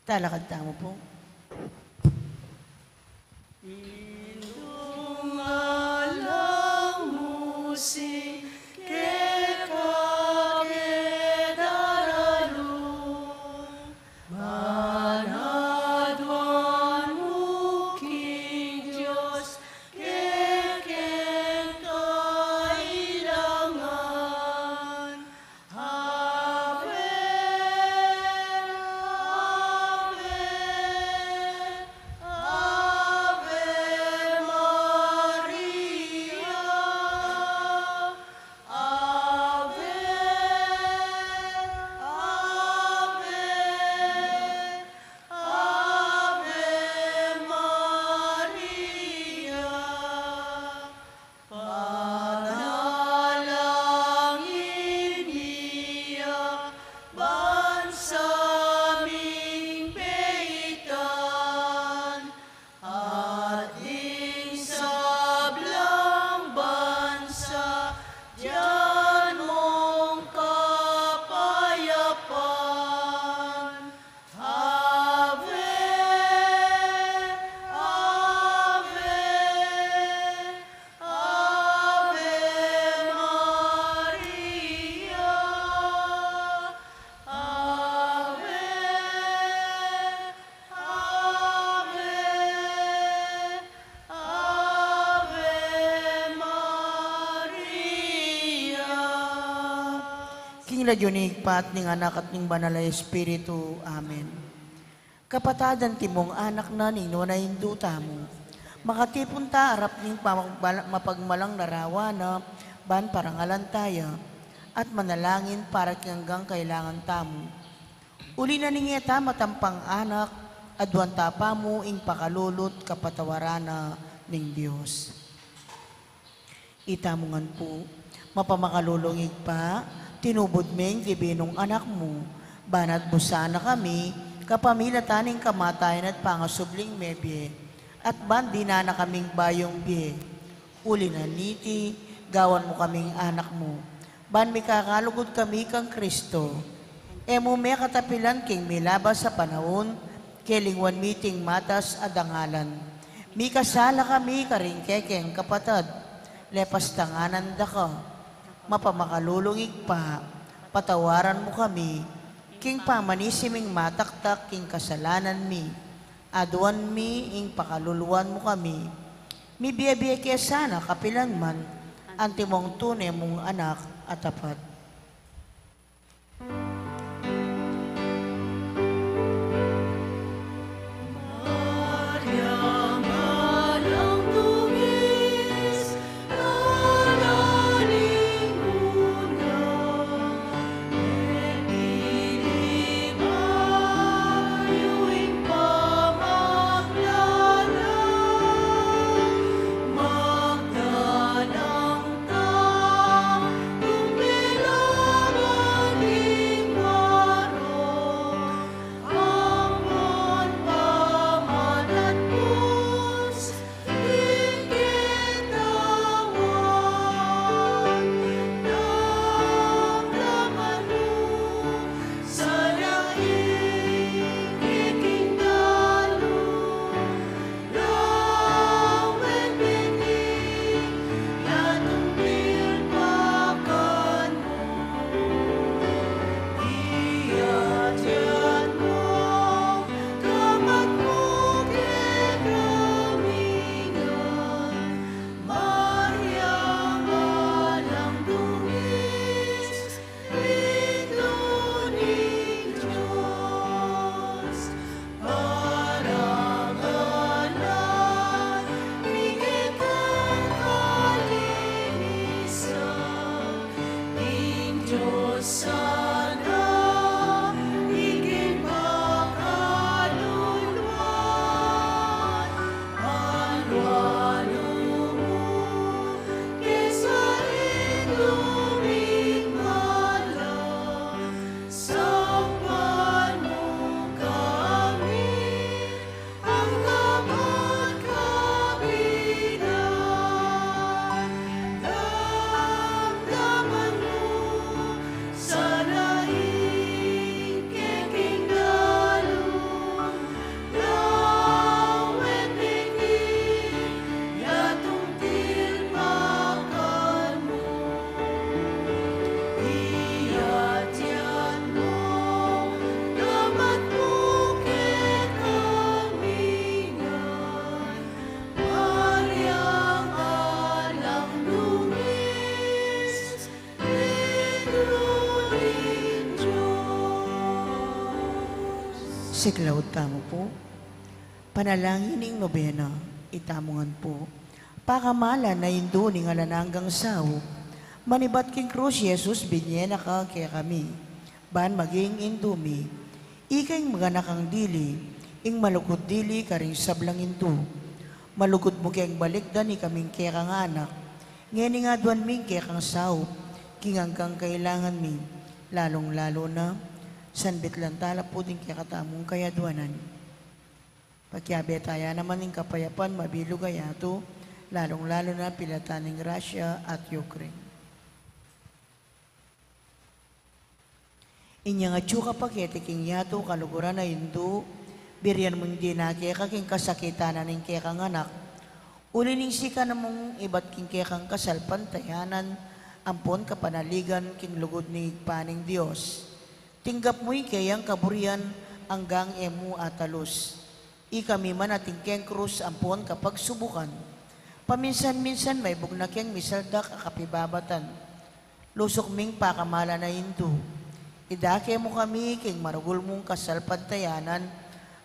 Talakad tamo po. Indung alang musik ke kagedaralum manadwan muking Diyos kekeng kailangan Ave, Ave, Ave Maria, Ave, Ave, Ave Maria. Panalangin niya bansaming peitan ating sablang bansa diyan mong kapayapaan. Ave, Ave, Ave Maria, Ave, Ave, Ave Maria. King Lajunig pat ning anak at ning banal na Espiritu. Amen. Kapatadan timong anak na ning nunayin duta mo. Makatipon ta arap ning mapagmalang narawa na ban parangalan tayo at manalangin para hanggang kailangan tamo. Uli na ning eta matampang anak adwan tapa mo ing pakalulot kapatawarana ning Dios. Itamungan po, mapamakalulungig pa, tinubod ming dibinong anak mo, banat mo sana kami, kapamilataning kamatayan at pangasubling mebye, at bandi na kaming bayong biye. Uli na niti, gawan mo kaming anak mo, ban may kakalugod kami kang Kristo. Emo may katapilan king milabas sa panahon, kelingwan miting matas adangalan. Mi kasala kami karingkekeng kapatad, lepas tanganan da ka, mapamakalulungig pa, patawaran mo kami, king pamanisiming mataktak king kasalanan mi, aduan mi ing pakaluluan mo kami, mi biya-biya kaya sana kapilan man, antimong tunay mong anak at tapat. Maria, malang tungis, nananing muna, nilibay pamaglala, magdanang ta, tumila Siklaw tamo po. Panalangin ning nobena, itamungan po. Pakamala na indo ning alananggang sao. Manibat king krus Jesus binyena ka kaya kami. Ban maging indumi. Ikay maganakang dili, ing malukod dili karing sablang into. Malukod mo kayang balikdan ni kaming kaya kang anak. Ngeni nga duwan ming kaya kang sao. Kingang kang kailangan mi. Lalong-lalo na, sanbit lang tala po din kaya katamong kaya duwanan. Pagyabe taya naman ng kapayapan, mabilog ayato, lalong-lalo na pilatan ng Russia at Ukraine. Inya nga tsuka pakete king yato kaluguran na Indo, biriyan mo hindi na kaya kaking kasakitan na ng kaya kang anak. Ulining sika na mong ibat king kaya kang kasal pantayanan, ampon kapanaligan king lugod ni paning Diyos. Tinggap mo'y kayang kaburian hanggang emu atalos. Ikami man ating keng krus ampon kapag subukan. Paminsan-minsan may bugna keng misaldak akapibabatan. Lusok ming pakamala na Indo. Idake mo kami king marugol mong kasalpantayanan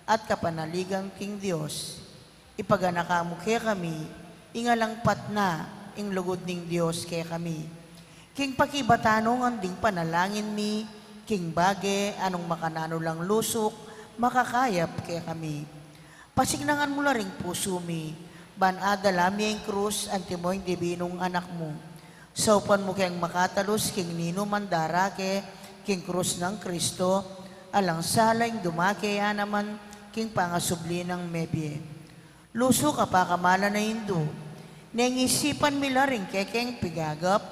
at kapanaligang king Diyos. Ipaganaka mo kaya kami, ingalang patna, ing lugod ning Diyos kaya kami. King pakibatanong ang ding panalangin mi, king bage, anong makanano lang lusok, makakayap kaya kami. Pasignangan mo la ring puso mi, ban adalami ang krus, antimoy dibinong anak mo. Saupan mo kayang makatalos, king nino mandarake, king krus ng Kristo, alang salang dumakaya naman king pangasubli ng mebye. Luso kapakamala na Indo, nengisipan mila rin kekeng pigagap,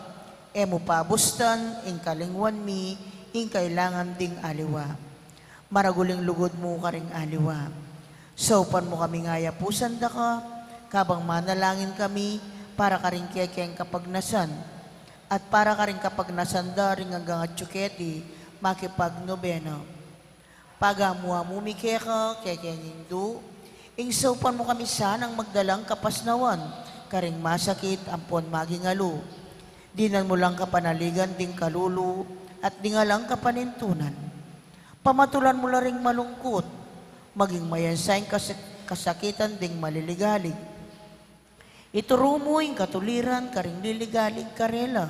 emo pabustan, ing kalingwan mi, ing kailangan ding aliwa. Maraguling lugod mo ka ring aliwa. Saupan mo kami ngaya pusan da ka, kabang manalangin kami, para ka rin kekeng kapagnasan. At para ka rin kapag nasanda rin hanggang at tsuketi, makipagnobena. Pagamuha mo mikeka, kekeng Indo, ing saupan mo kami sanang magdalang kapasnawan, karing masakit, ampon magingalo. Dinan mo lang kapanaligan ding kalulu, at dingalang kapanintunan. Pamatulan mo la ring malungkot, maging mayansayang kasakitan ding maliligalig. Ituro mo yung katuliran, karing liligalig karela.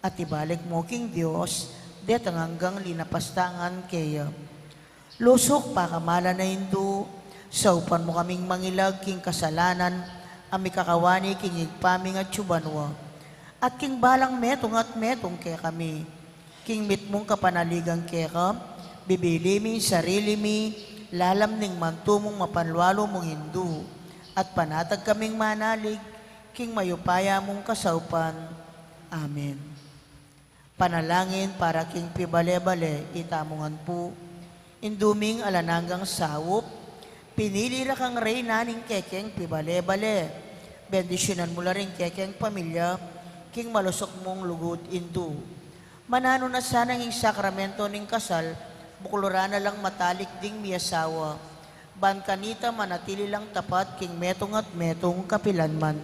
At ibalik mo king Diyos, detang hanggang linapastangan kaya. Lusok pakamala na Indo, saupan mo kaming mangilag king kasalanan, ami kakawani king igpaming at tsubanwa. At king balang metong at metong kaya kami. King mit mong kapanaligang kaya ka, bibili mi, sarili mi, lalam ning mantumong mapanlwalo mong Hindu. At panatag kaming manalig, king mayupaya mong kasaupan. Amen. Panalangin para king pibale-bale, itamungan po. Induming alananggang sawop, pinili ra kang reyna ning kekeng pibale-bale. Bendisyonan mo la rin kekeng pamilya, king malusok mong lugod Indo. Manano na sanang ing sakramento ning kasal, buklura na lang matalik ding miyasawa. Ban kanita manatili lang tapat king metong at metong kapilanman.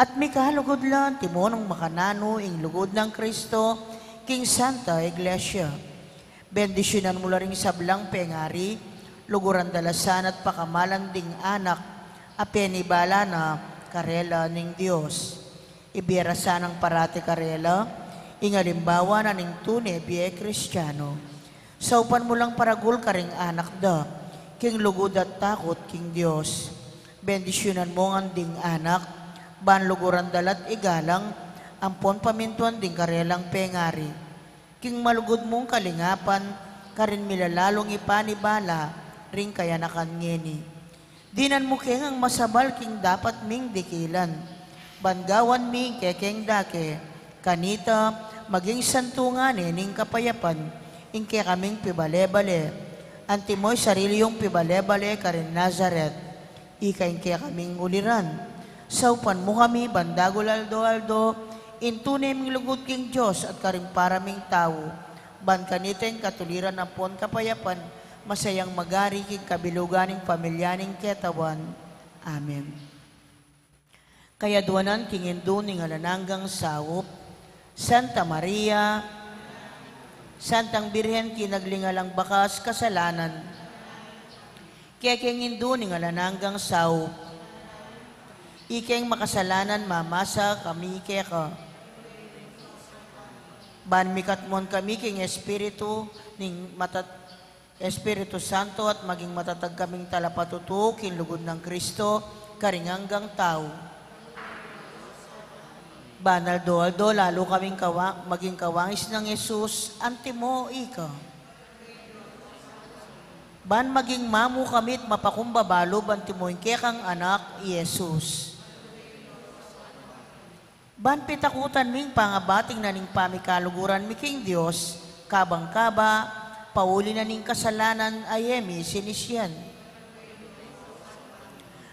At may kahalugod lang timonong makanano ing lugod ng Kristo, king Santa Iglesia. Bendisyonan mo la ring sablang pengari, luguran dalasan at pakamalan ding anak, apenibala na karela ning Diyos. Ibiyarasan ang parati karela, ingalimbawa na ning tune biye Kristiyano. Saupan mo lang paragul karing anak da, king lugod at takot king Diyos. Bendisyonan mo ang ding anak, ban luguran dalat igalang, ampon pamintuan ding karelang pengari. King malugod mong kalingapan, karin milalalong ipanibala, ring kaya nakangeni. Dinan mo keng ang masabal king dapat ming dikilan. Bangawan ming kekeng dake, kanita maging santungan ning kapayapan, ing kaya kaming pibale-bale. Antimoy sarili yung pibale-bale karin Nazaret, ikain kaya kaming uliran. Saupan mo kami, bandagol aldo-aldo, intune ming lugod king Diyos at karing paraming tao. Ban kaniteng katuliran ng pon kapayapan, masayang magari king kabiluganing pamilyaning ketawan. Amen. Kaya duwanan king Indo ning alananggang sawop, Santa Maria, Santang Birhen kinaglingalang bakas kasalanan, Kekeng indo ni ngalananggang sao. Ikeng makasalanan mamasa kami keka. Ban mikatmon kami king Espiritu ning Espiritu Santo at maging matatag kaming talapatuto king lugod ng Kristo karinganggang tao. Banal do lalo kaming maging kawangis ng Yesus, antimo ika. Ban maging mamu kamit mapakumbabalo bantimoy kekang anak, Yesus. Ban pitakutan ming pangabating na ning pamikaluguran mi king Dios, kabang-kaba, pauli na ning kasalanan ayemi sinisyan.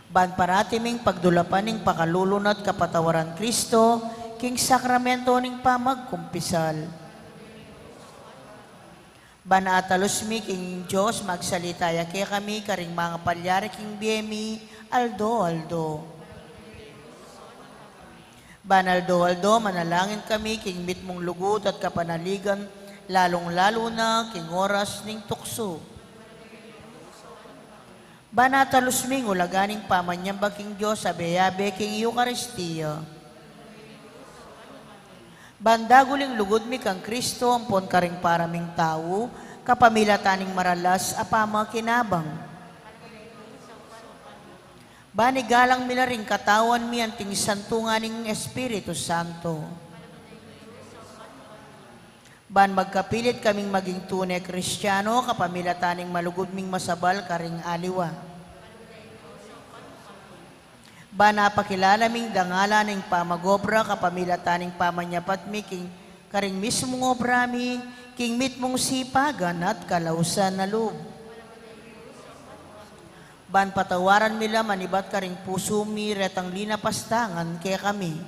Ban parati ming pagdulapan ning pakalulunat kapatawaran Kristo, king sakramento ning pamagkumpisal. Ban atalos mi king Diyos magsalitaya kaya kami karing mga palyari king biyemi, aldo. Ban aldo, manalangin kami king mitmong lugod at kapanaligan, lalong-lalo na king oras ning tukso. Banatalos ming ulaganing pamanyambag king Diyos sa beyabe king Eucharistia. Bandaguling lugod mi kang Kristo, ampon karing paraming tao, kapamilataning maralas, apama kinabang. Banigalang mila ring katawan mi anting santungan ning Espiritu Santo. Ban magkapilit kaming maging tunay Kristiyano, kapamilataning malugod ming masabal karing aliwa. Ba napakilala ming dangala ng pamagobra, kapamilataning pamanyapat mi king karing mismong obra mi, king mitmong sipagan at kalausan na loob. Ban patawaran mila manibat karing puso mi, retang linapastangan kaya kami.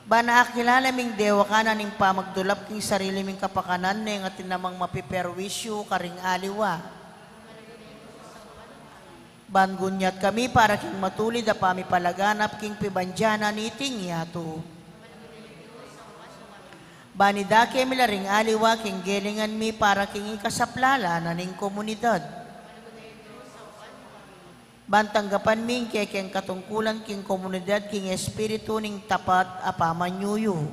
Ba naakilala ming dewa ka na ning pamagdulap king sarili ming kapakanan na nga tinamang mapiperwisyo karing aliwa. Ban gunyat kami para king matulid a pamipalaganap king pibandyana ni Tingyato. Banidake mila ring aliwa king gelingan mi para king ikasaplala na ning komunidad. Bantanggapan ming kekeng katungkulan king komunidad king espiritu ning tapat apamanyuyo.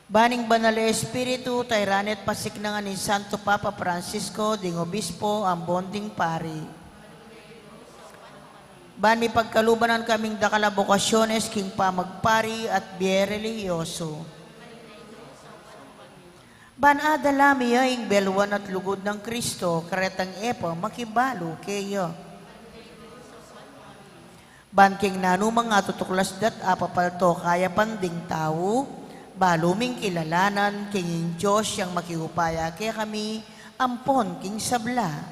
Baning banal espiritu tayranet pasiknangan ni Santo Papa Francisco ding obispo ang bonding pari. Ban mi pagkalubanan kaming dakala bokasyones king pamagpari at biyereliyoso. Ban adalami ing belwan at lugod ng Kristo, karetang epa makibalo kayo. Ban king nanumang atutuklas dat apapalto kaya panding tao, baluming kilalanan king Diyos yang makihupaya kaya kami ampon king sabla.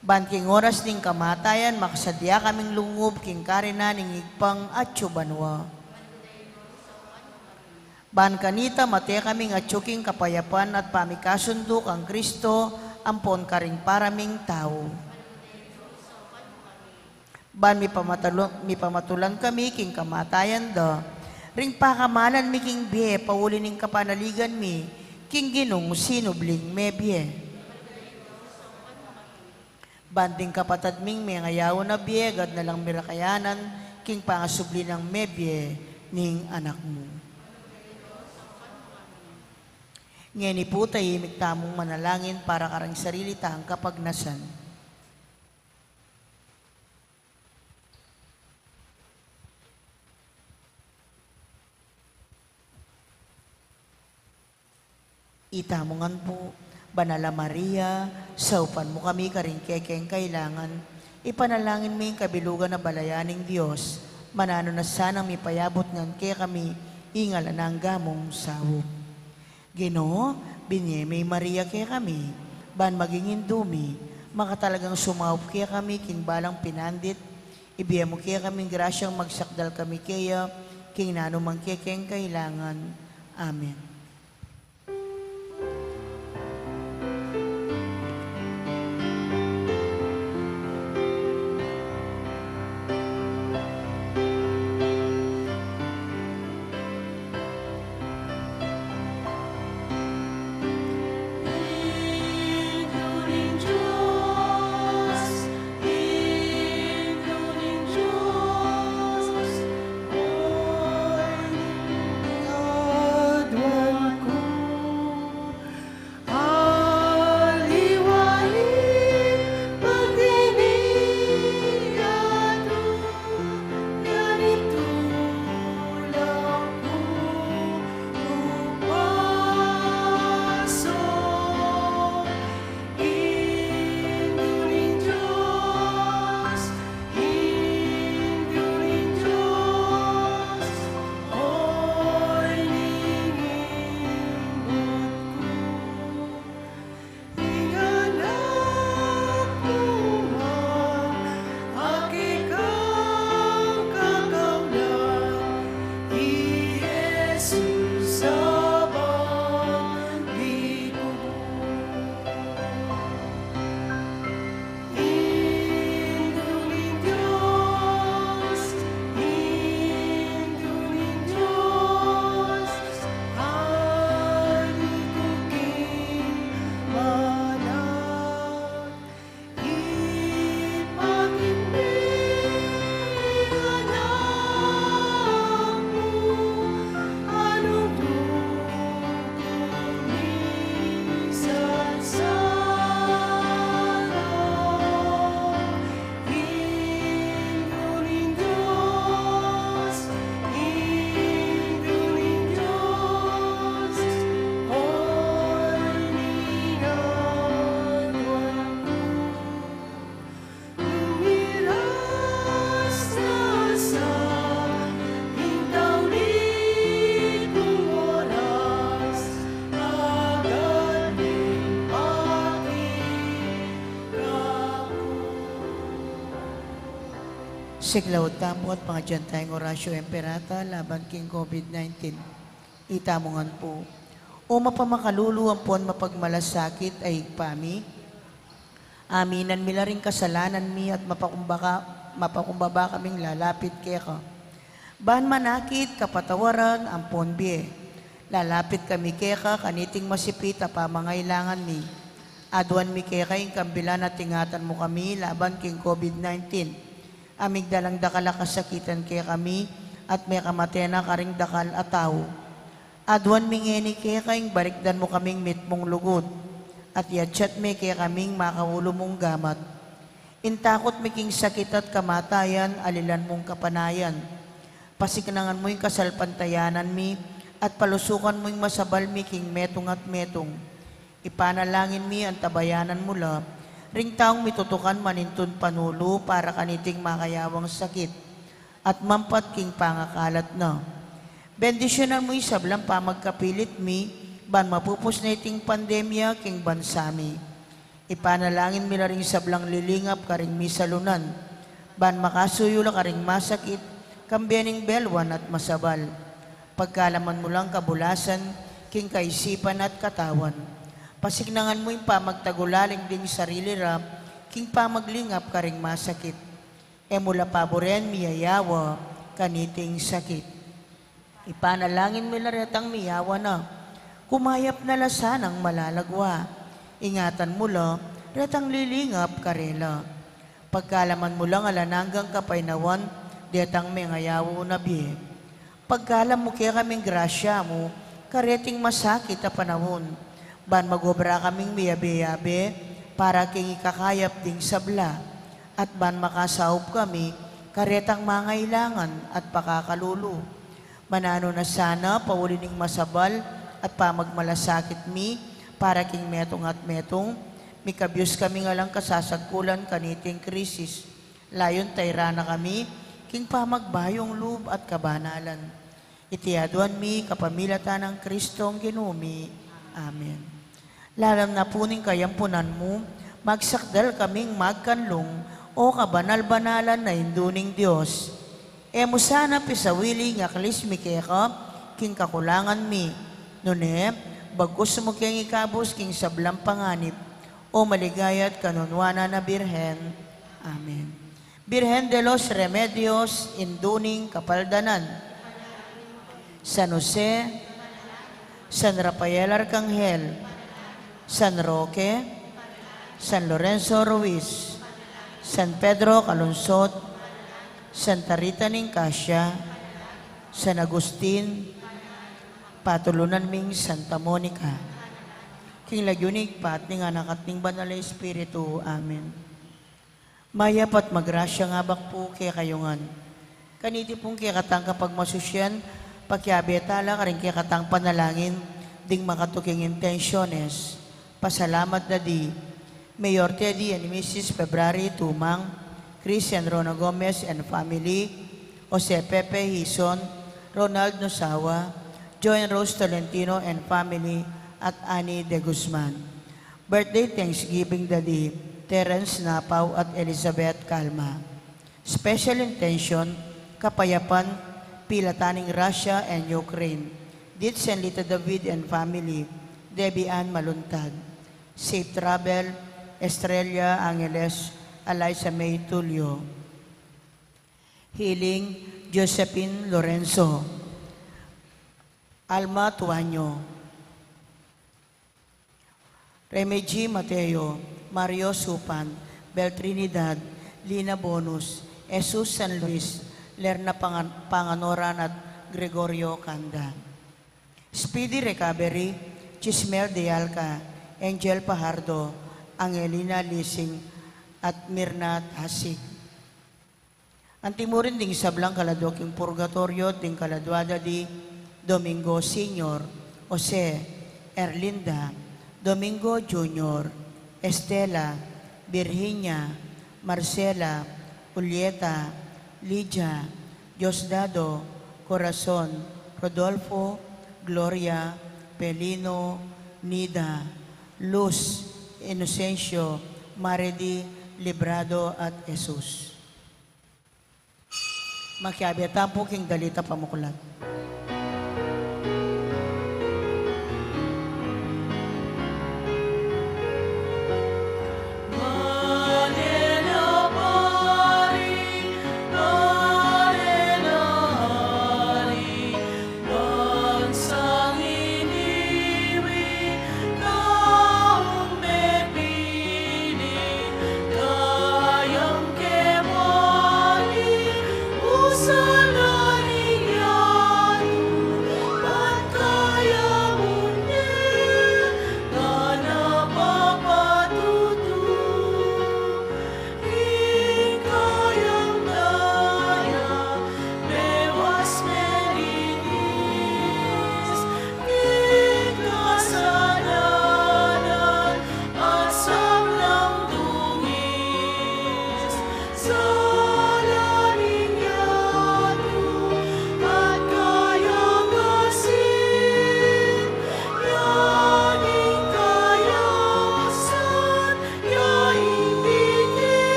Ban king oras ning kamatayan makasadya kaming lungob king karina ning igpang at tsubanwa. Ban kanita mate kaming atsuking kapayapan at pamikasundok ang Kristo ampon karing paraming tao. Ban mi pamatulang kami king kamatayan da, ring pakamalan mi king biye pauli ning kapanaligan mi, king ginong sinubling me biye. Banding kapatad ming may ngayaw na biye, gad na lang mirakayanan, king pangasubli ng me biye ning anak mo. Ngeni po tahimik tamong manalangin para karang sarili taang kapagnasan. Itamongan po, Banala Maria, saupan mo kami karing kekeng kailangan, ipanalangin mo yung kabilugan na balayaning Diyos, manano na sanang mipayabot ngan kaya kami, ingala ng gamong sawop. Ginoo, binyemay Maria kaya kami, ban maging indumi, makatalagang sumawop kaya kami, king balang pinandit, ibiya mo kaya kaming grasyang magsakdal kami kaya, king nanumang kekeng kailangan. Amen. Siglaw tamo at mga dyan tayong orasyo emperata laban king COVID-19. Itamongan po. O mapamakaluluan po mapagmalasakit ay pami. Aminan mila rin kasalanan mi at mapakumbaba kaming lalapit kaya ka. Bahan manakit kapatawaran ang ponbie. Lalapit kami kaya ka kaniting masipita pa mangailangan mi. Aduan mi kaya ka yung kambilan at tingatan mo kami laban king COVID-19. Amig dalang dakal kasakitan kaya kami at may kamatena karing dakal at tao. Aduan mi ngeni kaya kayong barikdan mo kaming mitmong lugod. At yatsyat mi kaya kaming makaulo mong gamat. Intakot mi king sakit at kamatayan, alilan mong kapanayan. Pasiknangan mo yung kasalpantayanan mi, at palusukan mo yung masabal mi king metong at metong. Ipanalangin mi ang tabayanan mula, ring taong mitutukan manintun panulo para kaniting makayawang sakit, at mampat king pangakalat na. Bendisyonan mo yung sablang pamagkapilit mi, ban mapupos na iting pandemya king bansami. Ipanalangin mi na ring sablang lilingap karing misalunan, ban makasuyula karing masakit, kambiyaning belwan at masabal. Pagkalaman mo lang kabulasan, king kaisipan at katawan. Pasignangan mo yung pamagtagulaling ding sarili rap, king pamaglingap karing masakit. E mula paboren miyayawa, kaniting sakit. Ipanalangin mo na retang miyawa na, kumayap na lasanang malalagwa. Ingatan mo lang, retang lilingap karela. Pagkalaman mo lang alananggang kapainawan, detang may ngayawo na biye. Pagkalam mo kaya kaming grasya mo, kareting masakit na panahon. Ban magobra kaming miyabe-yabe, para king ikakayap ding sabla. At ban makasahop kami, karetang mangailangan at pakakalulu. Manano na sana, paulining masabal, at pamagmalasakit mi, para king metong at metong, mikabyos kami nga lang kasasagkulan kaniting krisis. Layon tayrana kami, king pamagbayong loob at kabanalan. Itiaduan mi kapamilatan ng Kristong ginumi. Amen. Lalam na puning kayampunan mo, magsakdal kaming magkanlong o kabanal-banalan na induning Diyos. E mo sana pisawili nga kalismi kaya ka, king kakulangan mi. Nune, bagos mo kiyang ikabos king sablang panganib, o maligayat kanunwana na Birhen. Amen. Birhen de los Remedios, induning kapaldanan. San Jose, San Rafael Arcangel, San Roque, San Lorenzo Ruiz, San Pedro Calungsod, Santa Rita Nicasia, San Agustin, patulunan ming Santa Monica. King lagyunig pat ning anak at ning banal na Espiritu. Amen. Maya pat magrasya nga bak po kaya kayungan. Kaniti pong kaya katang kapag masusyan, pagkiabetala ka rin kaya katang panalangin, ding makatuking intensyones. Pasalamat na di, Mayor Teddy and Mrs. February Tumang, Christian Rona Gomez and family, Jose Pepe Hison, Ronald Nosawa, Joy and Rose Tolentino and family, at Annie De Guzman. Birthday Thanksgiving Daddy, Terence Napaw at Elizabeth Calma. Special intention, kapayapan, pilataning Russia and Ukraine. Ditz and Lita David and family, Debbie Ann Maluntad. Safe travel, Estrella Angeles, Eliza May Tulio. Healing, Josephine Lorenzo. Alma Tuanyo. Remedy Mateo, Mario Supan, Bel Trinidad, Lina Bonus, Jesus San Luis, Lerna Panganoran at Gregorio Canda. Speedy recovery, Chismel de Alca, Angel Pajardo, Angelina Lising, at Mirna Hasig. Antimurin ding sablang kaladoking purgatorio ding kaladwada di Domingo Senior, Jose, Erlinda, Domingo Junior, Estela, Virginia, Marcela, Julieta, Lydia, Diosdado, Corazon, Rodolfo, Gloria, Pelino, Nida, Luz, Inocencio, Maredy, Librado at Jesus. Makiabiatan po king dalita pamukulat.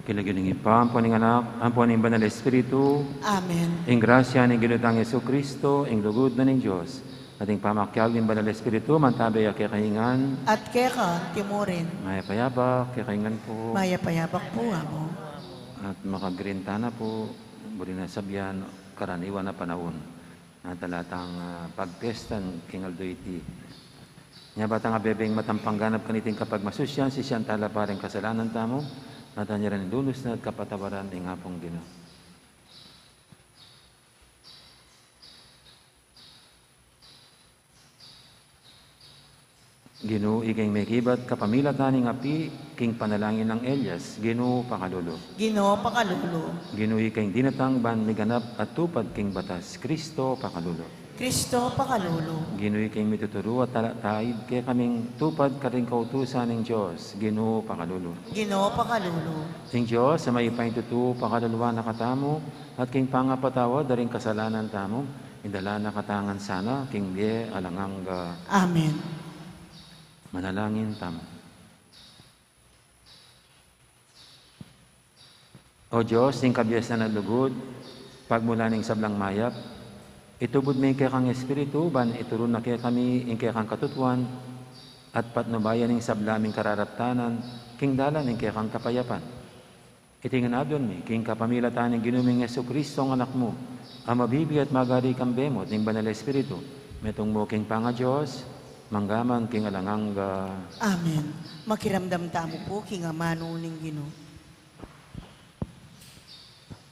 Kilagilingin pa, ang puning anak, ang puning banal na Espiritu, Amen. ang grasya ng ginutang Yesu Kristo, ang lugod na ng Diyos, ating pamakyag ng banal na Espiritu, mantabay at kakahingan, At keka, timurin. maya payabak, kakahingan po, Maya payabak po amo. at makagrintana po, buri na sabyan, karaniwan na panahon, na talatang pagtestan, King Aldoiti. Nya batang abebeng matampangganap kaniting kapag masusyan, si siyang tala pa rin kasalanan tamo, natanya rin lunos na at kapatawaran ng hapong Ginoo. Ginoo, ikay may kibat, kapamilat na ning api, king panalangin ng Elias, Ginoo, pakalulo. Ginoo pakalulo. Ginoo, ikay dinatang ban miganap at tupad king batas, Kristo, pakalulo. Kristo pakalulo. Ginoo, ikay mituturo at taid, kaya kaming tupad karing kautusan ng Diyos, Ginoo, pakalulo. Ginoo pakalulo. Sing Diyos, sa may paintutu, pakaluluwa na katamo, at king pangapatawa, daring kasalanan tamo, indala na katangan sana, king die, alangang Amen. manalangin tamo. O Diyos, ning kabyas na naglugod, pagmula ning sablang mayap, itubod may kaya kang Espiritu, ban ituro na kaya kami, ing kaya kang katutuan, at patnubayan ning sablaming kararaptanan, king dalan ing kaya kang kapayapan. Itinganadon mi, king kapamilatan ng ginuming Yesu Kristo ang anak mo, ang mabibi at magari kang bemot ning banal na Espiritu, metong mo king panga Diyos, manggaman king alangang Amen. Makiramdam tamo po king amano ning Ginoo.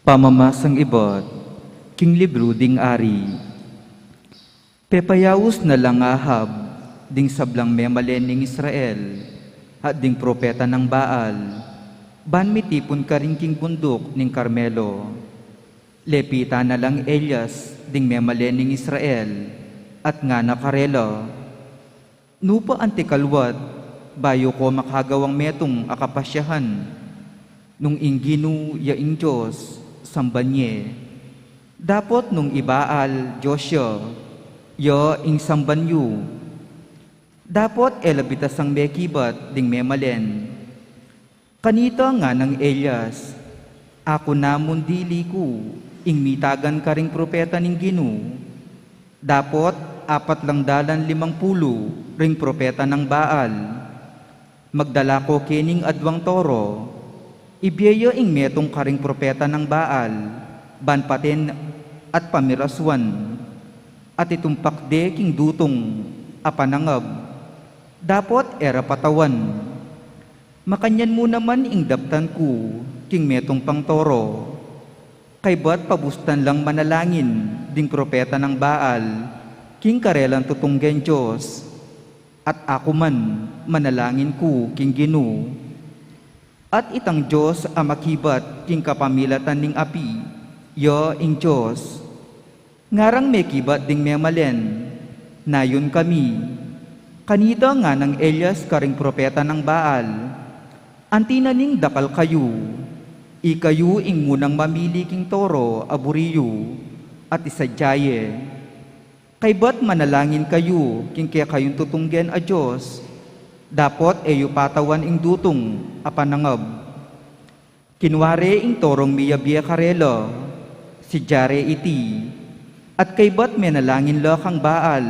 Pamamasang ibot, king libro ding ari. Pepayawus na lang Ahab, ding sablang memalen ning Israel, at ding propeta ng Baal, ban mitipon ka rin king bundok ning Carmelo. Lepita na lang Elias, ding memalen ning Israel, at nga nakarelo. Nupa antikalwat, bayo ko makagawang metong akapasyahan, nung inginu yaing Diyos, sambanye. Dapot nung ibaal, Joshua, yo ing sambanyu. Dapot elabitas ang mekibat ding memalen. Kanito nga ng Elias, ako namon dili ko, ing mitagan ka ring propeta ning Ginoo. Dapot 450 ring propeta ng Baal. Magdala ko kining adwang toro, ibiyeyo ing metong karing propeta ng Baal, banpaten at pamiraswan, at itumpakde king dutong apanangab, dapot era patawan. Makanyan mo naman ing daptan ko, king metong pangtoro, kay ba't pabustan lang manalangin, ding propeta ng Baal, king karelan tutunggen Diyos. at ako man manalangin ko king Ginoo. At itang Diyos amakibat king kapamilatan ning api, yo ing Diyos. Ngarang may kibat ding memalen, nayon kami. Kanita nga ng Elias karing propeta ng Baal, antinaning dakal kayo, ikayo ing munang mamili king toro aburiyo, at isadyaye. Kay ba't manalangin kayo, king kaya kayong tutunggen a Diyos, dapot eyo patawan ing dutong apanangab. Kinware ing torong miyabye karelo, si Jare iti, at kay ba't menalangin lo kang Baal,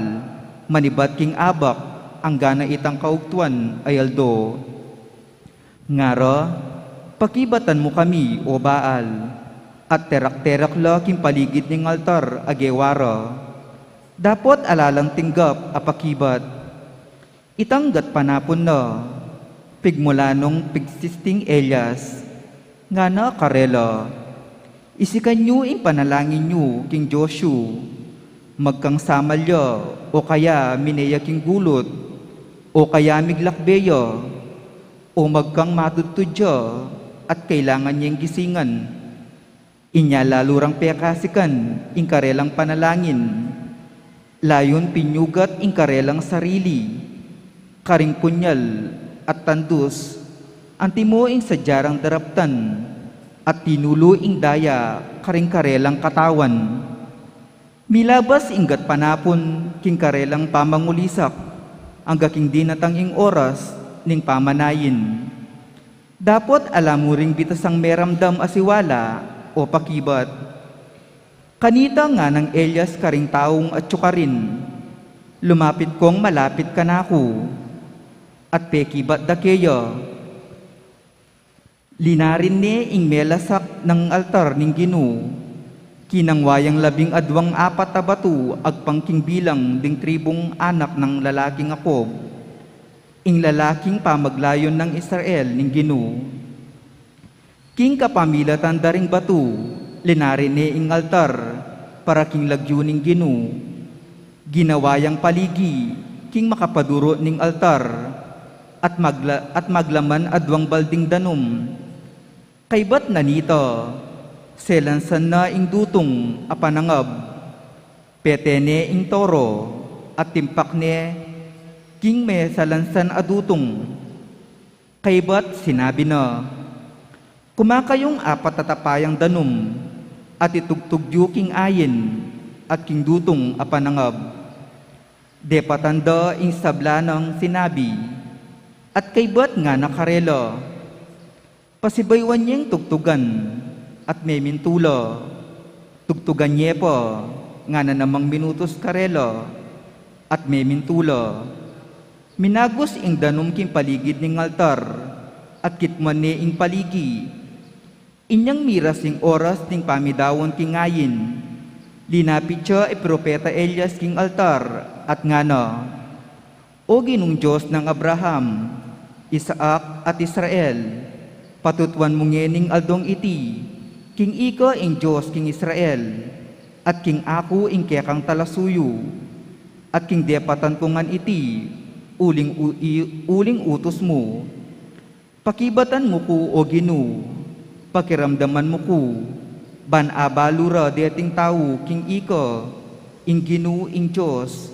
manibat king abak, ang gana itang kaugtuan ay aldo. Ngara, pakibatan mo kami, o Baal, at terak-terak lo king paligid ning altar agewara. Dapot alalang tinggap apakibat. Itanggat panapon na, pigmulanong pigsisting Elias, nga na karela. Isikan nyo ing panalangin nyo king Joshua, magkang samalya, o kaya mineya king gulot, o kaya miglakbeya, o magkang matutudya, at kailangan niyang gisingan. Inya lalurang pekasikan, ing karelang panalangin, layon pinyugat ing karelang sarili, karing punyal at tandus, antimo ing sadyarang daraptan, at tinulo ing daya karing karelang katawan. Milabas inggat panapon king karelang pamangulisak, ang gaking dinatang ing oras ning pamanayin. Dapot alam mo ring bitasang meramdam asiwala o pakibat. Kanita nga ng Elias karing taong at tsukarin, lumapit kong malapit ka na ako, at pekibat da keyo. Linarin ni ing melasak ng altar ning Ginoo, kinangwayang 12 na bato agpangking bilang ding tribong anak ng lalaking Akob, ing lalaking pamaglayon ng Israel ning Ginoo. King kapamilatan daring bato, linarin ni ing altar, para king lagyo ning Ginoo. Ginawayang paligi, king makapaduro ning altar, at maglaman adwang balding danum. Kay ba't nanito, selansan na ing dutong apanangab, petene ing toro, at timpak ne, king me salansan adutong. Kay ba't sinabi na, kumakayong tatapayang danum, at itugtugyo king ayin, at king dutong apanangab. De patanda ing sablanang sinabi, at kay ba't nga nakarelo, pasibaywan niyang tugtugan, at may mintula, tugtugan niya po, nga na namang minutos karelo, at may mintula. Minagos ing danum king paligid ning altar, at kitman ni ing paligi, inyang miras ing oras ting pamidawon king ngayin, linapit siya propeta Elias king altar, at ngana, o Ginong Diyos ng Abraham, Isaac at Israel, patutuan mo ngening aldong iti, king ika ing Diyos king Israel, at king ako ing kekang talasuyo, at king depatan kungan iti, uling utos mo. Pakibatan mo ko, o Ginoo, pakiramdaman mo ko, ban abalura deting tao king ika, ing Ginoo ing Diyos,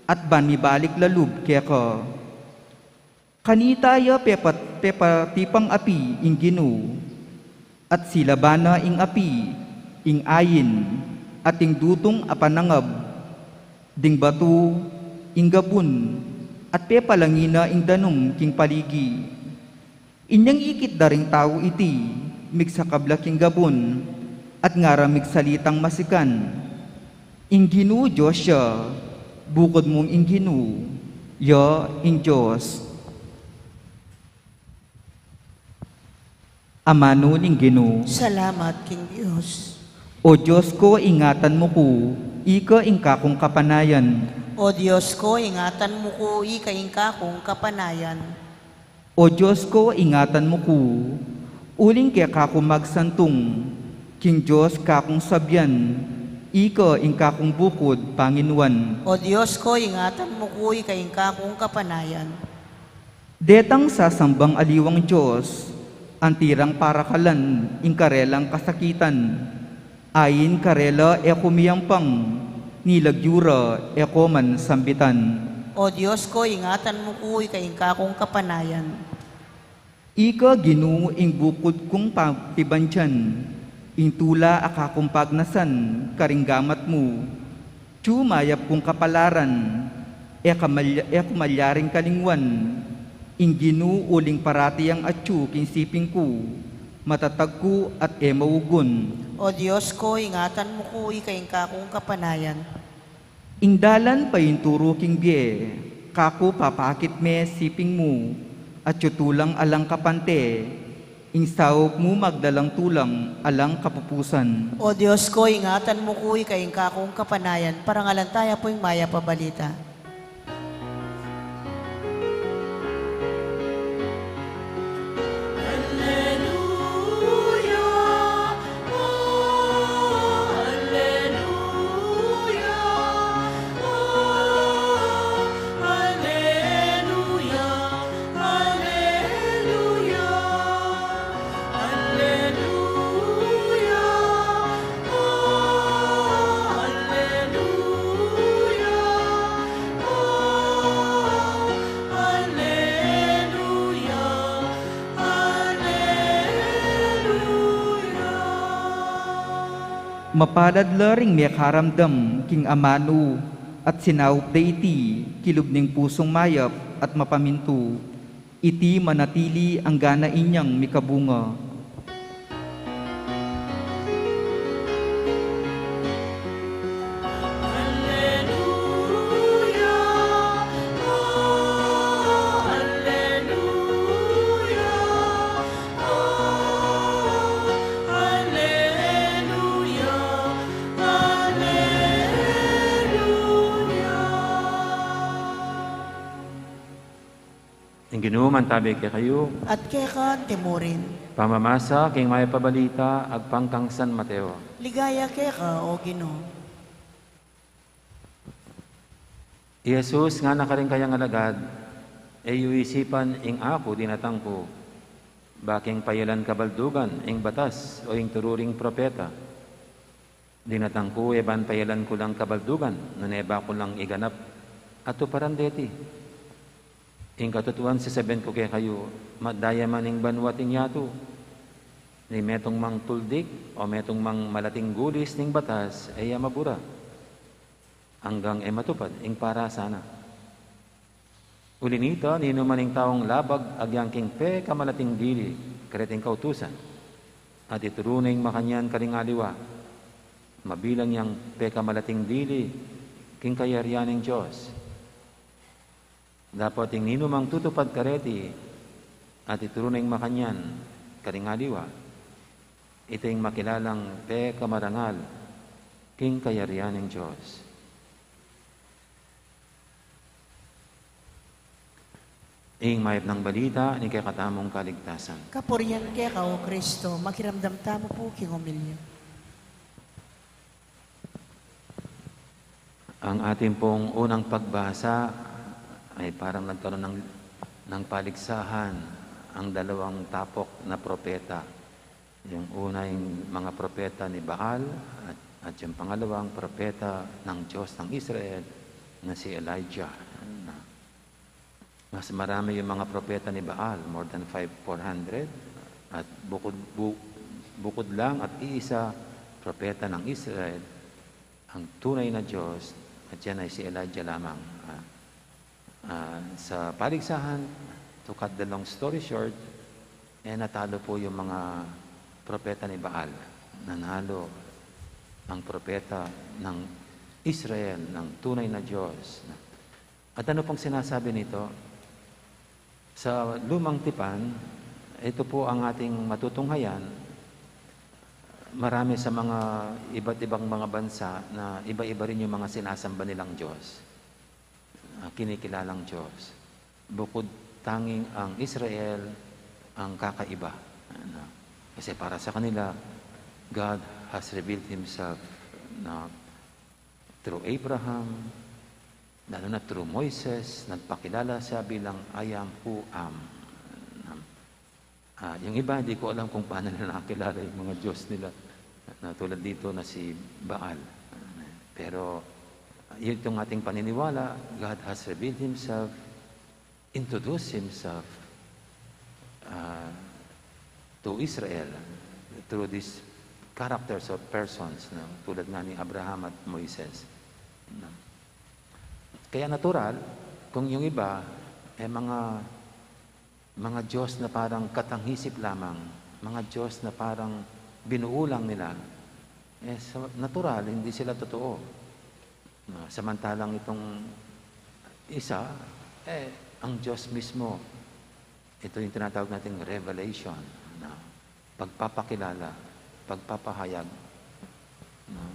at ban mibalik lalub kaya ka. Kanitaya tipang api ing Ginoo, at sila bana ing api, ing ayin, at ing dutong apanangab, ding batu, ing gabun, at pepalangina ing danum king paligi. Inyang ikit daring tao iti, migsakabla king gabun, at ngaramig salitang masikan. Ing Ginoo Diyos siya, bukod mong ing Ginoo, ya ing Diyos. Amano ning Ginoo, Salamat, King Diyos. o Diyos ko, ingatan mo ko, ika ing kakong kapanayan. O Diyos ko, ingatan mo ko, ikaing kakong kapanayan. O Diyos ko, ingatan mo ko, uling kaya kako magsantong, king Diyos kakong sabyan, Ika ingkakong bukod, Panginuan. O Diyos ko, ingatan mo ko'y kaingka kong kapanayan. Detang sasambang aliwang Diyos, antirang parakalan, ingkarelang kasakitan. Ayin karela e kumiyampang, nilagyura e koman sambitan. O Diyos ko, ingatan mo ko'y kaingka kong kapanayan. Ika Ginoo ing bukod kong pagtibantyan, ing tula akakong pagnasan, karinggamat mo. Tsumayap kong kapalaran, e kamalyaring kalingwan, ing Ginoo uling parati ang atyu king siping ko, matatag ko at e maugon. O Diyos ko, ingatan mo ko'y kaingka kong kapanayan. Ing dalan pa yung turo king bie, kako papakit me siping mo, at tulang alang kapante, ing sawok mo magdalang tulang alang kapupusan. O Diyos ko, ingatan mo ko'y kaingka kong kapanayan, parangalan tayo po'y maya pabalita. Hallelujah, oh, hallelujah, oh, hallelujah, hallelujah, hallelujah, oh, hallelujah, oh, Mapalad laring may karamdam king amanu, at sinawop da iti, kilubning pusong mayap at mapaminto. Iti manatili ang gana inyang mikabunga. hallelujah, oh, hallelujah, oh, hallelujah, hallelujah. Ing Ginoo man tabi kay kayo, At kaya timurin, pamamasa king may pabalita agpangkang San Mateo. ligaya kaya ka, O Ginoo. I Jesus nga nakaring kayang alagad, ay isipan ing ako dinatang ko, baking payalan kabaldugan ing batas o ing tururing propeta. Dinatang ko, eban payalan ko lang kabaldugan, naneba ko lang iganap, at parandeti. Ing katutuan sa sabihin ko kay kayo, madaya man ing banwating yato, ni metong mang tuldik o metong mang malating gulis ning batas ay mabura hanggang matupad ing para sana. Ulinita, nino maning taong labag agyangking pe kamalating dili kareting kautusan at ituruning makanyan karingaliwa mabilang yang pe kamalating dili king kayaryaning Diyos. Dapat ing nino mang tutupad kareti at ituruning makanyan karingaliwa ito yung makilalang pe kamarangal king kayaryaning Diyos. Ing mayap ng balita, ni kay katamong kaligtasan. Kapurian kaya ka, O Kristo, makiramdam tamo po king umilyo. Ang ating pong unang pagbasa ay parang nagkaroon ng paligsahan ang dalawang tapok na propeta. Yung una yung mga propeta ni Baal at yung pangalawang propeta ng Diyos ng Israel na si Elijah. Mas marami yung mga propeta ni Baal, more than 400. At bukod lang at iisa propeta ng Israel, ang tunay na Diyos, at yan ay si Elijah lamang. Sa paligsahan, to cut the long story short, natalo po yung mga propeta ni Baal. Nanalo ang propeta ng Israel, ng tunay na Diyos. At ano pong sinasabi nito? Sa lumang tipan, ito po ang ating matutunghayan. Marami sa mga iba't ibang mga bansa na iba-iba rin yung mga sinasamba nilang Diyos. Kinikilalang Diyos. Bukod tanging ang Israel ang kakaiba. Kasi para sa kanila, God has revealed Himself na through Abraham, lalo na through Moises, nagpakilala siya bilang I am who am. Yung iba, hindi ko alam kung paano nila nakakilala yung mga Diyos nila. Tulad dito na si Baal. Pero yun itong ating paniniwala, God has revealed Himself, introduced Himself to Israel through these characters of persons, no? Tulad nga ni Abraham at Moises. No? Kaya natural, kung yung iba, mga Diyos na parang katanghisip lamang, mga Diyos na parang binuulang nila, natural, hindi sila totoo. No? Samantalang itong isa, ang Diyos mismo, ito yung tinatawag nating revelation, no? Pagpapakilala, pagpapahayag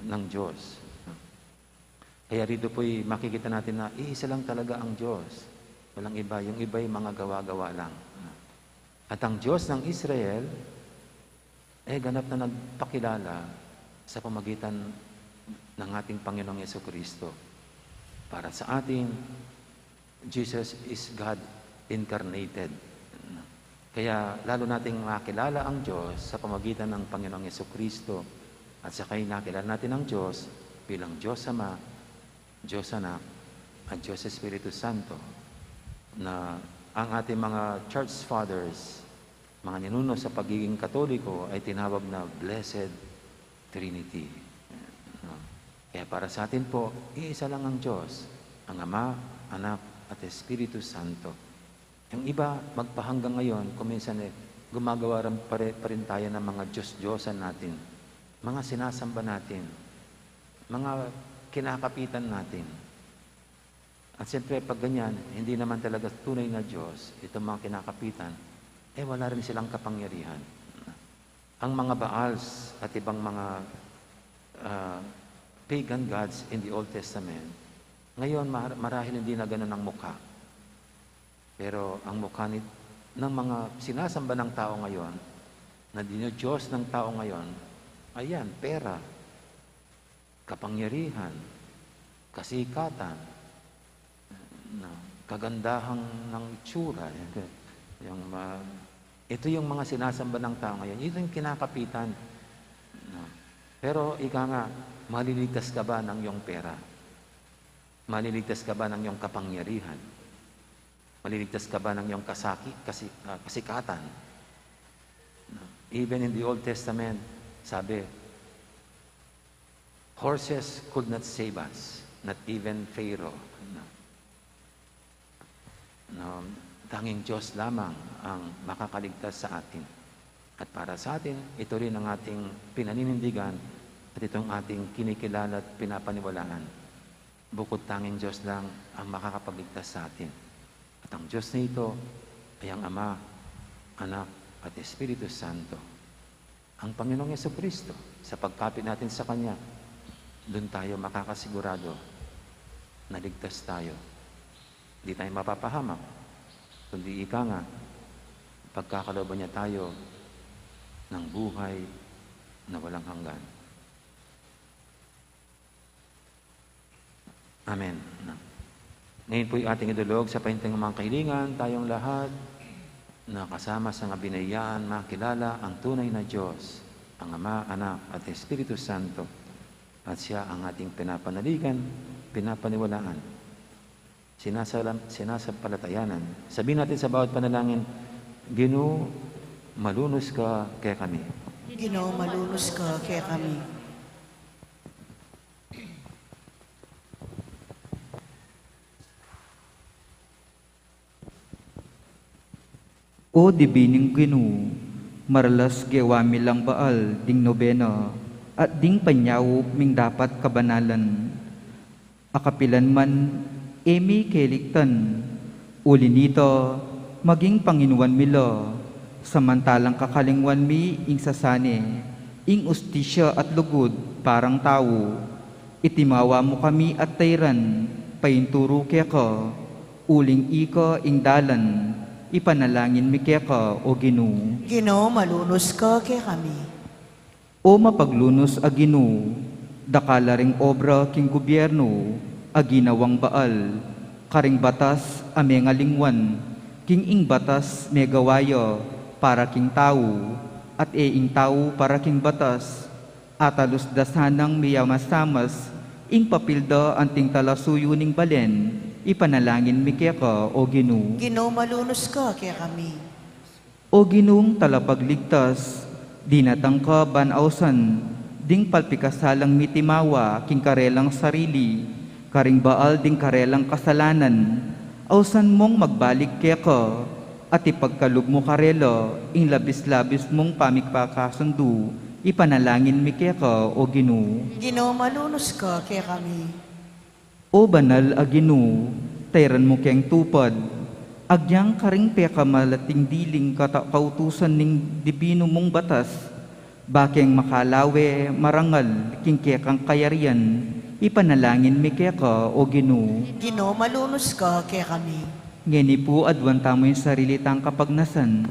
ng Diyos. Kaya rito po'y makikita natin na iisa lang talaga ang Diyos. Walang iba. Yung iba yung mga gawa-gawa lang. At ang Diyos ng Israel, ganap na nagpakilala sa pamagitan ng ating Panginoong Yesukristo. Para sa atin, Jesus is God incarnated. Kaya lalo nating makilala ang Diyos sa pamagitan ng Panginoong Yesukristo at sakay nakilala natin ang Diyos bilang Diyos Ama, Diyos Anak, at Diyos Espiritu Santo na ang ating mga church fathers, mga ninuno sa pagiging Katoliko ay tinawag na Blessed Trinity. Kaya para sa atin po, iisa lang ang Diyos, ang Ama, Anak, at Espiritu Santo. Yung iba, magpahanggang ngayon, kuminsan gumagawa pa rin tayo ng mga Diyos-Diyosan natin, mga sinasamba natin, mga kinakapitan natin. At siyempre, pag ganyan, hindi naman talaga tunay na Diyos, itong mga kinakapitan, wala rin silang kapangyarihan. Ang mga Baals at ibang mga pagan gods in the Old Testament, ngayon, marahil hindi na ganun ang mukha. Pero ang mukha ng mga sinasamba ng tao ngayon, na Diyos ng tao ngayon, ayan, pera, kapangyarihan, kasikatan, kagandahan ng itsura. Ito yung mga sinasamba ng tao ngayon. Ito yung kinakapitan. Pero ika nga, maliligtas ka ba ng iyong pera? Maliligtas ka ba ng iyong kapangyarihan? Maliligtas ka ba ng iyong kasikatan? Even in the Old Testament, sabi, horses could not save us, not even Pharaoh. Tanging Diyos lamang ang makakaligtas sa atin. At para sa atin, ito rin ang ating pinaninindigan at itong ating kinikilala at pinapaniwalaan. Bukod tanging Diyos lang ang makakapagligtas sa atin. At ang Diyos na ito ay ang Ama, Anak, at Espiritu Santo. Ang Panginoong Yesukristo, sa pagkapit natin sa Kanya, doon tayo makakasigurado na ligtas tayo. Hindi tayo mapapahamak, kundi ika nga, pagkakalooban niya tayo ng buhay na walang hanggan. Amen. Ngayon po yung ating idulog sa paintang mga kahilingan, tayong lahat na kasama sa mga binayaan, makilala ang tunay na Diyos, ang Ama, Anak, at Espiritu Santo. At siya ang ating pinapanaligan, pinapaniwalaan, sinasampalatayanan. Sabihin natin sa bawat panalangin, Ginoo, malunos ka kaya kami. Ginoo, malunos ka kaya kami. O dibining Ginoo, maralas gewami lang baal ding nobena, at ding panyaw ming dapat kabanalan. Akapilan man, emi keliktan, uli nito, maging Panginuan milo, samantalang kakalingwan mi ing sasane, ing ustisya at lugod parang tao. Itimawa mo kami at tayran, painturo kaya ka, uling ika ing dalan, ipanalangin mi kaya ka, o Ginoo. Ginoo, malunos ka kaya kami. O mapaglunos a Ginoo, dakala ring obra king gobyerno, aginawang baal, karing batas ame nga lingwan, king ing batas me gawayo, para king tao, at ing tao para king batas, atalus dasanang miyamasamas, ing papilda anting talasuyo ning balen, ipanalangin mi keka o Ginoo. Ginoo, malunos ka kaya kami. O Ginoong talapagligtas, dinatang ka banausan, ding palpikasalang mitimawa, king karelang sarili, karing baal ding karelang kasalanan, ausan mong magbalik keka, at ipagkalog mo karelo, ing labis-labis mong pamikpakasundo, ipanalangin mi keka o Ginoo. Ginoo, malunos ka kaya kami. O banal a Ginoo, tayran mo keng tupad, agyang karing peka malating diling kautusan ning dibino mong batas, bakeng makalawe marangal king kekang kayarian, ipanalangin mi keka o Ginoo. Ginoo, malunos ka kaya kami. Ngeni po adwan tamo yung sarili tang kapagnasan.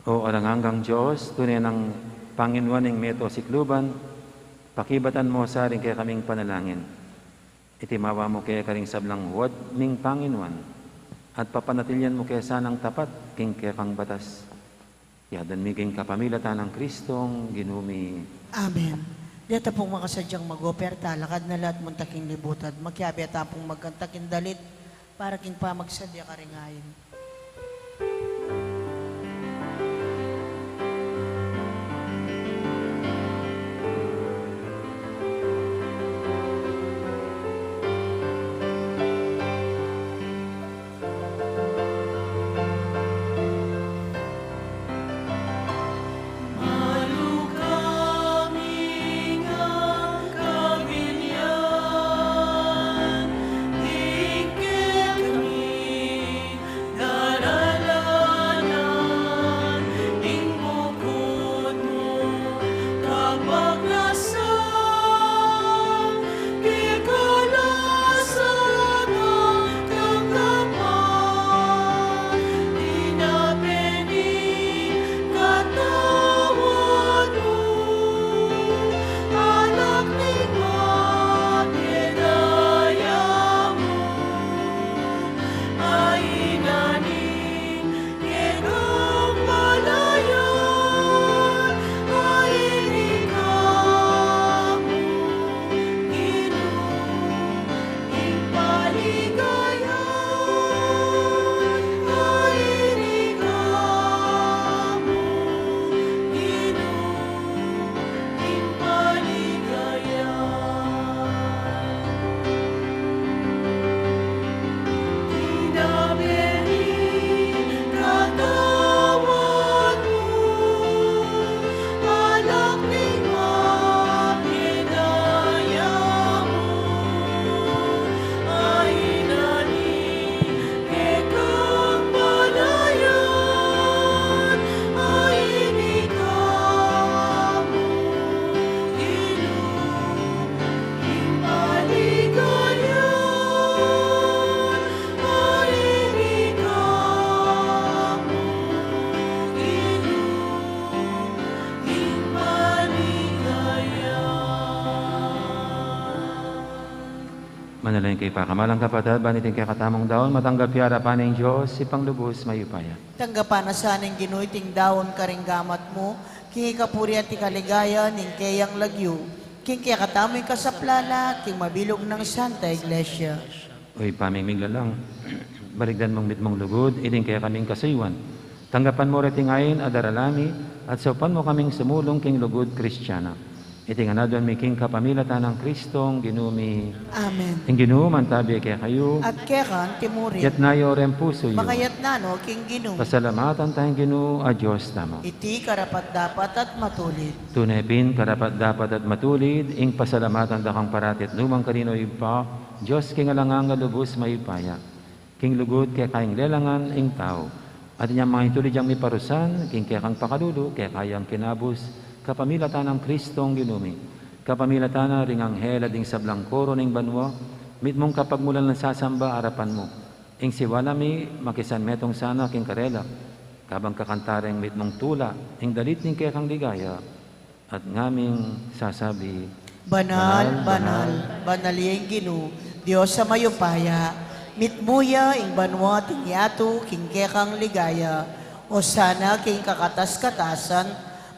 O aranganggang Diyos, tunay ng Panginoon ng Meto Sikluban, pakibatan mo sa rin kaya kaming panalangin. Itimawa mo kaya karing sablang huwad ning Panginoon, at papanatilyan mo kaya sanang tapat king kaya kang batas. Yadan mi king kapamilatan ng Kristong ginumi. Amen. Diyata pong makasadyang mag-operta, lakad na lahat muntaking libutad, magkiabi at apong magkantakin dalit, para king pamagsadya karingayin. Manalangin kay pakamalang kapatid, banitin kay katamong daon, matanggap yara pa ng Diyos, ipang lubos mayupaya. Tanggapan na saning Ginooy ting dawon karing gamat mo, king ikapuri at ikaligaya, ning kayang lagyo, king kaya katamoy kasaplala, king mabilog ng Santa Iglesia. Uy, pamimigla lang, baligdan mong mitmong lugod, iding kaya kaming kasaywan. Tanggapan mo reting ayin, adaralami, at saupan mo kaming sumulong king lugod Kristiyana. Itinganadon mi king kapamilatan ng Kristong ginumi. Amen. Ing ginuman tabi kaya kayo, At kekan timurin, yat nayo rin puso yo. makayat na no, king Ginoo. Pasalamatan tayong Ginoo, a Diyos tamo. Iti karapat dapat at matulid. Tunay karapat dapat at matulid, ing pasalamatan dakang paratit numang kanino ipa, Diyos king alangang lubos mayupaya. King lugod kaya kayang lelangan ing tao. At inyang mga itulid yang miparusan, king kaya kang pakalulu, kaya kayang kinabus, kapamilatan ng Kristong ginumi. Kapamilatan na ring anghel at ding sablang koro ning banwa, mitmong kapagmulan ng sasamba arapan mo. ing siwalami makisan metong sana king karela, kabang kakantareng mitmong tula, ing dalit ning kekang ligaya, at ngaming sasabi, Banal, banal, banaliyeng Ginoo, Dios sa mayupaya, mitmuya ing banwa ting yato king kekang ligaya, o sana king kakatas-katasan,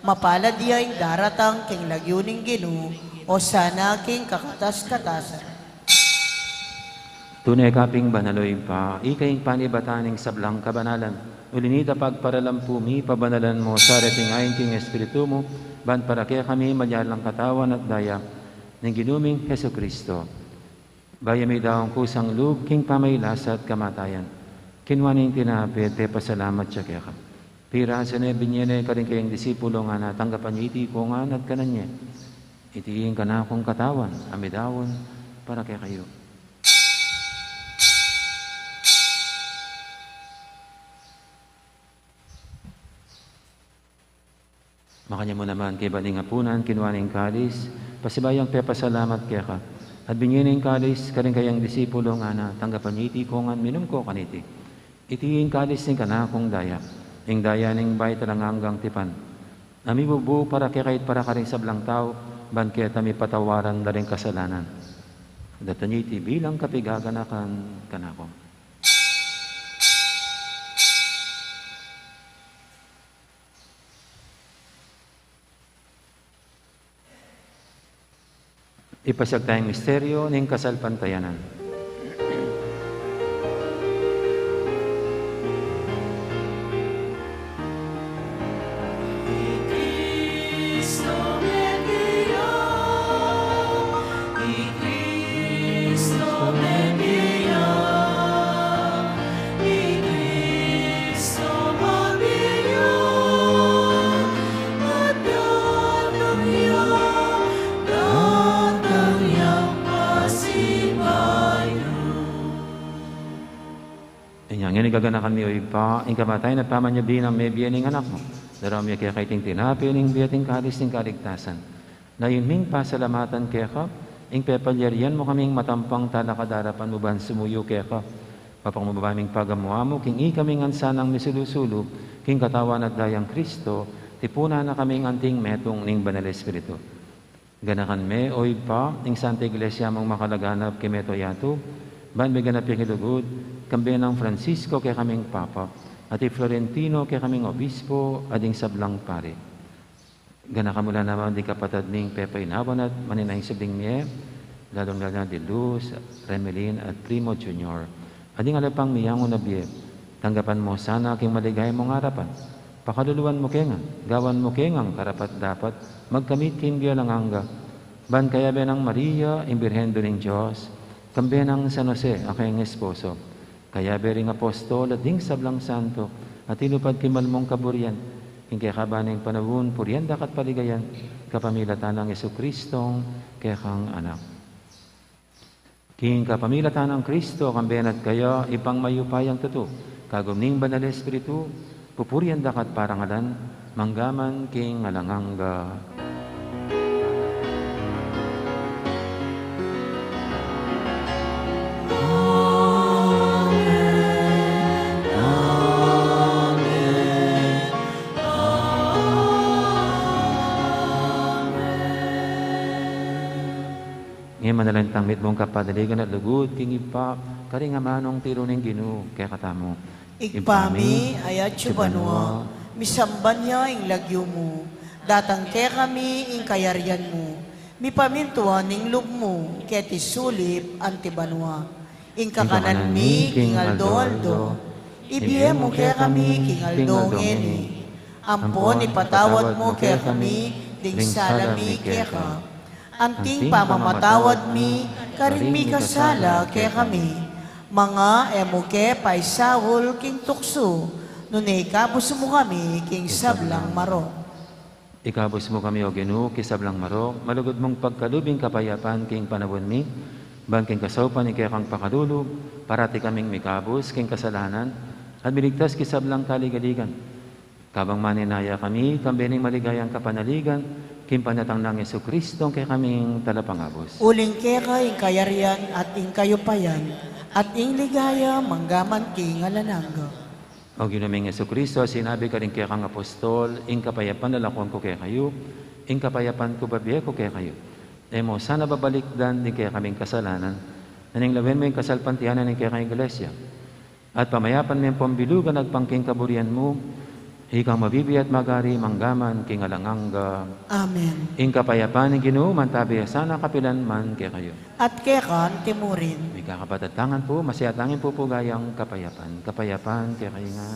mapalad diya ing daratang king lagyuning Ginoo, o sana king kakatas-katasan. tunay kaping banaloy pa, ikaing panibataning sablang kabanalan, ulinita pagparalampumi, pabanalan mo sa reting ayon king Espiritu mo, ban para kaya kami malyalang katawan at daya, ng ginuming Heso Kristo. Baya may daong kusang lug, king pamaylasa at kamatayan. Kinwaning tinapit, te pasalamat siya kaya ka. Pira sa nebinyene ka rin kayang disipulo nga natanggapan niya iti ko nga at kananya. Itiin ka na akong katawan, amidawon, para kaya kayo. Makanya mo naman kay baning apunan, kinwaning kalis, pasibayang pepasalamat kaya ka. At binyining kalis, karing kayang disipulo nga na, tanggapan niya iti kongan, minum ko kaniti. Itiin kalis ning kanakong daya, ing daya ning bay talanganggang tipan. Nami bubu para kaya kahit para karing sablang tao, ban kaya tami patawaran na rin kasalanan. Datan niya iti bilang kapigaganakan kanako. Ipasag tayong misteryo ng kasalpantayanan. Cristo me guió, y Cristo me guió, y Cristo me guió, at datang yang pasibayo. Inyang ini gaganakan mi oy pa, ing kamatay na pamanyabi ng may biyaning anak mo. Darami kaya kaiting tinapi ning biyating kalis ning kaligtasan. Na yun ming pasalamatan kaya ka, ing pepalyarian mo kaming matampang talakadarapan mo ban sumuyo kaya ka. Papang mababaming pagamuha mo, king ikaming ansanang misulusulog, king katawan at dayang Kristo, tipuna na kaming anting metong ning banal Espiritu. Ganakan me, oy pa, ing Santa Iglesia mong makalaganap kay meto yato, ban may ganap yung ilugod, kambi ng Francisco kay kaming Papa, at Florentino kay kaming Obispo, ading sablang pare. Ganakamula naman di kapatad ning Pepe Inawan at maninahing sabling miye, lalong-lala di Luz, Remelin at Primo Junior. Ading alapang miyango na biye, tanggapan mo sana king maligay mong harapan. Pakaluluan mo kenga, gawan mo kengang karapat dapat, magkamit kin biya lang hangga. Ban kaya benang Maria, imbirhendo ng Diyos, kambi ng San Jose, akayang esposo. Kaya bering apostol at ding sablang santo, at inupad kimalmong kaburian, kaya kabaning panawun, purienda kat paligayan, kapamilatan ng Jesucristong kekang anak. King kapamilatan ng Kristo, kambenat kaya ipang mayupayang tuto, kagumning banal Espiritu, pupurienda kat parangalan, manggaman king alangangga. Ngayon manalantang mitmong kapadaligan at lugod, king ipa, karingamanong tiro ng Ginoo, kaya katamo. Igpami ayat banwa, misamban niya ing lagyo mo, datang ke kami ing kayaryan mo, mipamintuan ing lub mo, keti sulip antibanwa, ing kakanan mi king aldo-aldo, ibiye mo ke kami king aldo ngeni, ampon ipatawad mo ke kami, ding salami ke ka, anting pamamatawad mi, karing mi kasala ke kami, mga emuke paisawol king tukso, nunay kabus mo kami king sablang maro. Ikabos mo kami o Ginoo, kisablang marok, malugod mong pagkalubing kapayapan king panawon mi, ban king kasaupan ikay kang pakalulog, parati kaming mikabos king kasalanan, at miligtas kisablang kaligaligan. Kabang maninaya kami, kambening maligayang kapanaligan, king panatang ng Jesucristo kay kaming talapangabos. Uling ke ka ing kayarian at ing kayupayan, At ing ligaya manggaman king alanangga. O ginuming Yesu Kristo, sinabi ka rin kaya kang apostol, ing kapayapan lalakon ko kaya kayo, ing kapayapan ko babiye ko kaya kayo. Emo, sana babalikdan din kaya kaming kasalanan, naning lawin mo yung kasalpantianan ng kaya kang iglesia. At pamayapan mo yung pambilugan at pangking kaburian mo, ikaw mabibi at magari manggaman king alanganga. Amen. Ing kapayapan ng ginuman tabi sana kapilan man kaya kayo. At kekan timurin. May kakapatatangan po, masiyatangin po gayang kapayapan. Kapayapan kaya kayo nga.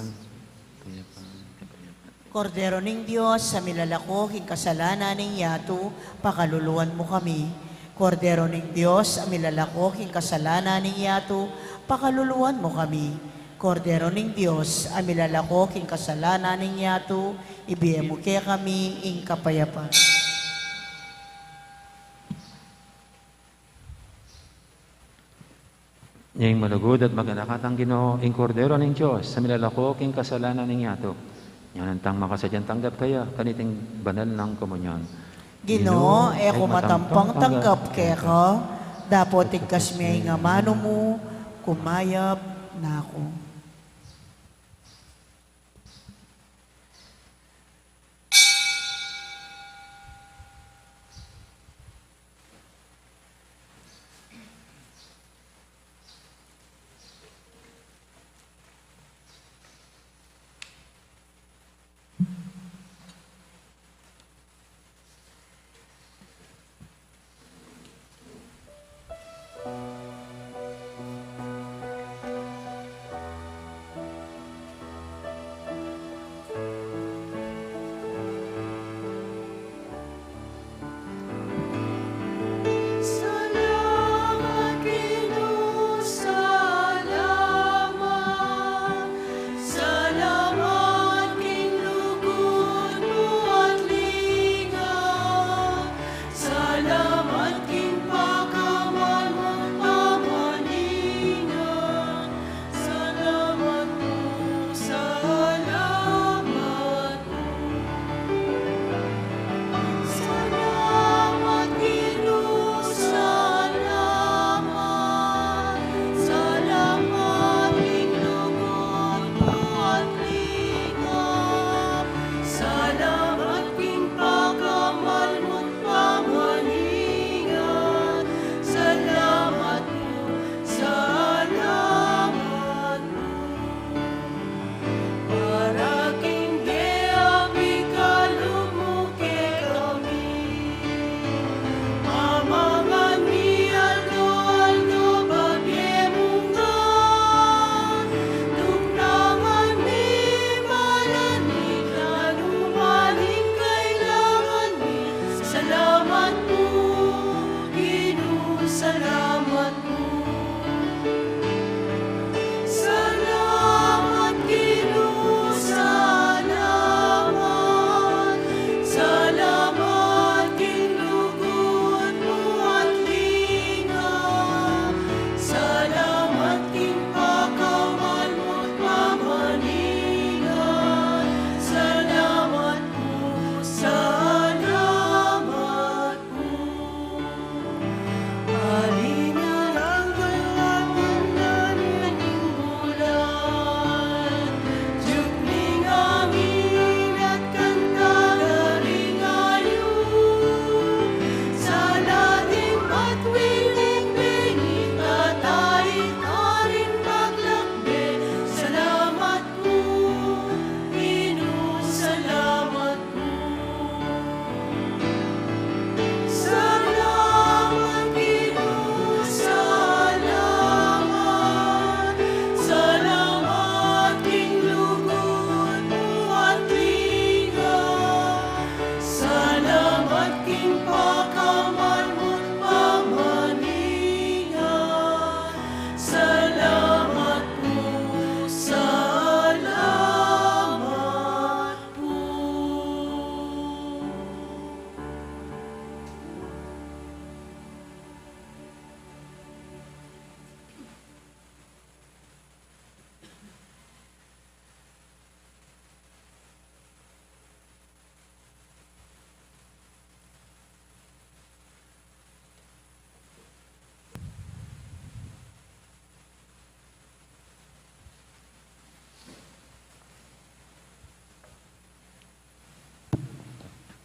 Kapayapan, kapayapan. Kordero ning Diyos, sa milalako king kasalanan ning yato, pakaluluwan mo kami. Kordero ning Diyos, sa milalako king kasalanan ning yato, pakaluluwan mo kami. Kordero ning Diyos, amilalako king kasalanan ning yato, ibiye mo kaya kami ing kapayapan. Ngayong malugod at maganakatang Ginoo, ing kordero ng Diyos, sa milalako king kasalanan ng yato. Yan antang makasadyan tanggap kaya, kaniting banal ng komunyon. Ginoo, eko matampang tanggap kaya ka, dapat tigkas may nga mano mo, kumayap na ako.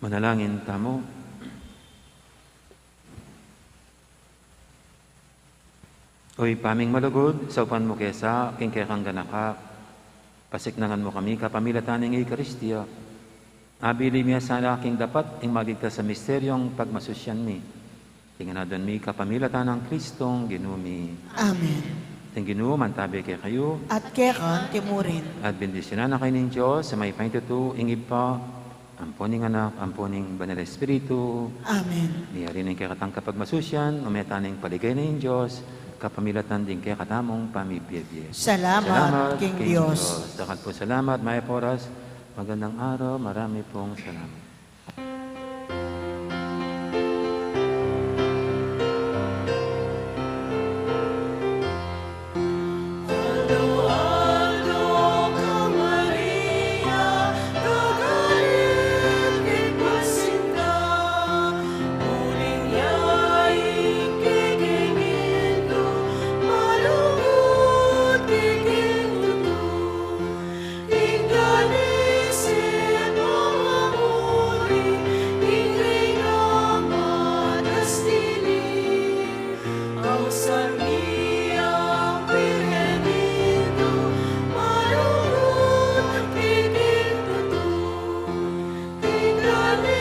Manalangin tamo. Oy paming malugod, sa upan mo kesa, kingkekang ganaka, pasiknangan mo kami, kapamilatan ng Eucharistia. Abili miya sa aking dapat, ing magigta sa misteryong pagmasusyan mi. Tinganadon mi, kapamilatan ng Kristong ginumi. Amen. Ting Ginoo, mantabi kay kayo, At kekan timurin. at bendisyonan na kayo ng Diyos, sa may paintutu, ingib pa, amponing anak, amponing banal Espiritu, Amen. niyari ng kakatang kapagmasusyan, umetaning paligay na yung Diyos, kapamilatan din kaya katamong pamibiyebye. Salamat, King Diyos. Dakal po salamat, Maya Poras. Magandang araw, marami pong salamat. Aldo ka Maria, gagaling ipasita, muling yaing kikinito, malungkot kikinuto, ingganisin ang amuri, ingring ang madastili, ang sanmiyang Birhenito, malungkot kikinuto, ingganisin